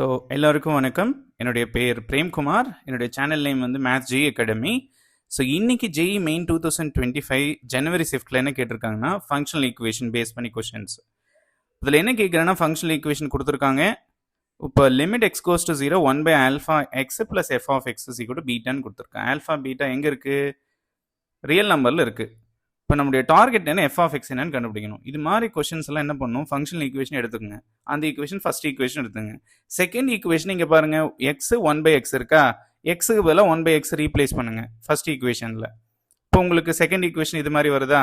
So எல்லோருக்கும் வணக்கம். என்னுடைய பேர் பிரேம்குமார். என்னுடைய சேனல் நேம் வந்து மேத்ஸ் ஜெய் அகாடமி. ஸோ இன்னைக்கு ஜெய் மெயின் 2025 ஜனவரி ஷிஃப்டில் என்ன கேட்டிருக்காங்கன்னா ஃபங்க்ஷனல் ஈக்குவேஷன் பேஸ் பண்ணி கொஷின்ஸ். இதில் என்ன கேட்குறேன்னா ஃபங்க்ஷனல் ஈக்குவேஷன் கொடுத்துருக்காங்க. இப்போ limit x goes to 0 1 by alpha x plus f of x is equal to பீட்டான்னு கொடுத்துருக்கேன். ஆல்ஃபா பீட்டா எங்கே இருக்குது? ரியல் நம்பரில் இருக்குது. இப்போ நம்முடைய டார்கெட் என்ன, எஃப் ஆஃப் எக்ஸ் என்னன்னு கண்டுபிடிக்கணும். இது மாதிரி கொஷின்ஸ் எல்லாம் என்ன பண்ணணும், ஃபங்க்ஷனல் ஈக்குவேஷன் எடுத்துக்கோங்க. அந்த ஈக்குவேஷன் ஃபர்ஸ்ட் ஈக்குவேஷன் எடுத்துங்க. செகண்ட் ஈக்குவேஷன் இங்கே பாருங்க, எக்ஸ் 1 பை எக்ஸ் இருக்கா, எக்ஸுக்கு பதிலாக 1 பை எக்ஸ் ரீப்ளேஸ் பண்ணுங்க ஃபர்ஸ்ட் ஈக்குவேஷனில். இப்போ உங்களுக்கு செகண்ட் ஈக்குவேஷன் இது மாதிரி வருதா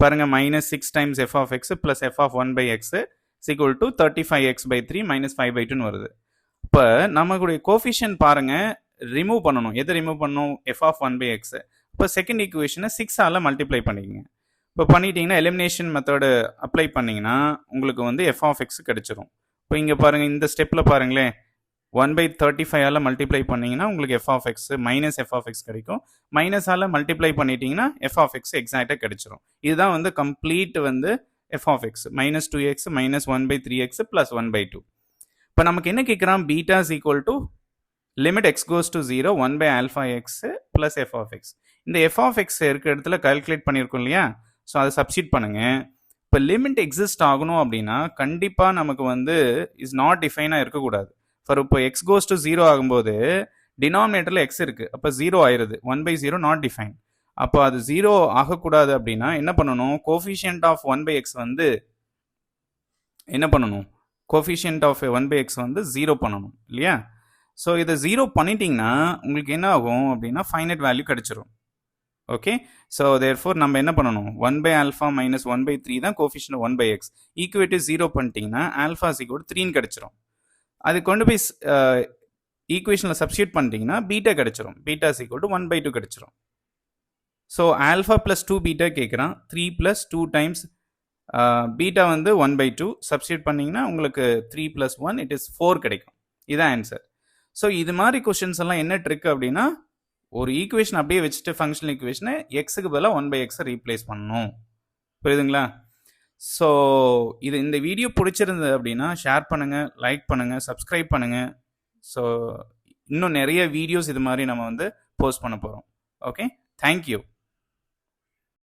பாருங்க, -6 times f of x plus f of 1 by x equal to 35x/3 -5/2 வருது. இப்போ நமக்குடைய கோஃபிஷியன்ட் பாருங்க ரிமூவ் பண்ணணும். எதை ரிமூவ் பண்ணணும்? F of 1 by x. இப்போ செகண்ட் ஈக்குவேஷனை 6ஆல் மல்டிப்ளை பண்ணிக்கங்க. இப்போ பண்ணிட்டீங்கன்னா எலிமினேஷன் மெத்தடு அப்ளை பண்ணிங்கன்னா உங்களுக்கு வந்து எஃப் ஆஃப் எக்ஸ் கிடச்சிரும். இப்போ இங்கே பாருங்கள், இந்த ஸ்டெப்பில் பாருங்களேன், 1/35ஆல் மல்டிப்ளை பண்ணிங்கன்னா உங்களுக்கு f of x minus f of x கிடைக்கும். மைனஸால் மல்டிப்ளை பண்ணிட்டீங்கன்னா எஃப் ஆஃப் எக்ஸ் எக்ஸாக்டாக கிடைச்சிரும். இதுதான் வந்து கம்ப்ளீட் வந்து F of X -2x -1/3x + 1/2. இப்போ நமக்கு என்ன கேட்குறான், beta is equal to limit x goes to 0 1 by alpha x plus f of x. இந்த எஃப் ஆஃப் எக்ஸ் இருக்கிற இடத்துல கால்குலேட் பண்ணியிருக்கோம் இல்லையா, ஸோ அதை சப்ஸ்டிட் பண்ணுங்க. இப்போ லிமிட் எக்ஸிஸ்ட் ஆகணும் அப்படின்னா கண்டிப்பாக நமக்கு வந்து இஸ் நாட் டிஃபைனாக இருக்கக்கூடாது. ஃபார் இப்போ எக்ஸ் கோஸ் டு 0 ஆகும்போது டினாமினேட்டரில் எக்ஸ் இருக்குது, அப்போ 0 ஆயிடுது. 1/0 நாட் டிஃபைன். அப்போ அது 0 ஆகக்கூடாது அப்படின்னா என்ன பண்ணணும், கோஃபிஷியன்ட் ஆஃப் 1 பை எக்ஸ் வந்து என்ன பண்ணணும், கோஃபிஷியன்ட் ஆஃப் 1 பை எக்ஸ் வந்து 0 பண்ணணும் இல்லையா. ஸோ இதை 0 பண்ணிட்டீங்கன்னா உங்களுக்கு என்ன ஆகும் அப்படின்னா ஃபைனைட் வேல்யூ கிடைச்சிரும். ஓகே, ஸோ தேர்ஃபோர் நம்ம என்ன பண்ணணும், 1 பை ஆல்ஃபா மைனஸ் 1/3 தான் கோஃபிஷியன்ட் 1 பை எக்ஸ். ஈக்குவேட்டிவ் 0 பண்ணிட்டீங்கன்னா ஆல்ஃபா இஸ் ஈக்குவல் 3 கிடைச்சிரும். அது கொண்டு போய் ஈக்குவேஷனில் சப்ஸ்டியூட் பண்ணிட்டீங்கன்னா பீட்டா கிடைச்சிரும். பீட்டா இஸ் ஈக்குவல் டு 1/2 கிடைச்சிரும். ஸோ ஆல்ஃபா ப்ளஸ் 2 பீட்டா கேட்குறான். 3 + 2 டைம்ஸ் பீட்டா வந்து 1/2 சப்ஸ்டியூட் பண்ணிங்கன்னா உங்களுக்கு 3 + 1 இட் இஸ் 4 கிடைக்கும். இதுதான் ஆன்சர். ஸோ இது மாதிரி கொஷின்ஸ் எல்லாம் என்ன ட்ரிக் அப்படின்னா, ஒரு ஈக்குவேஷன் அப்படியே வச்சுட்டு ஃபங்க்ஷனல் ஈக்குவேஷனை எக்ஸுக்கு பதிலாக 1 பை எக்ஸை ரீப்ளேஸ் பண்ணணும். புரியுதுங்களா? ஸோ இந்த வீடியோ பிடிச்சிருந்தது அப்படின்னா ஷேர் பண்ணுங்கள், லைக் பண்ணுங்கள், சப்ஸ்கிரைப் பண்ணுங்கள். ஸோ இன்னும் நிறைய வீடியோஸ் இது மாதிரி நம்ம வந்து போஸ்ட் பண்ண போகிறோம். Okay, thank you.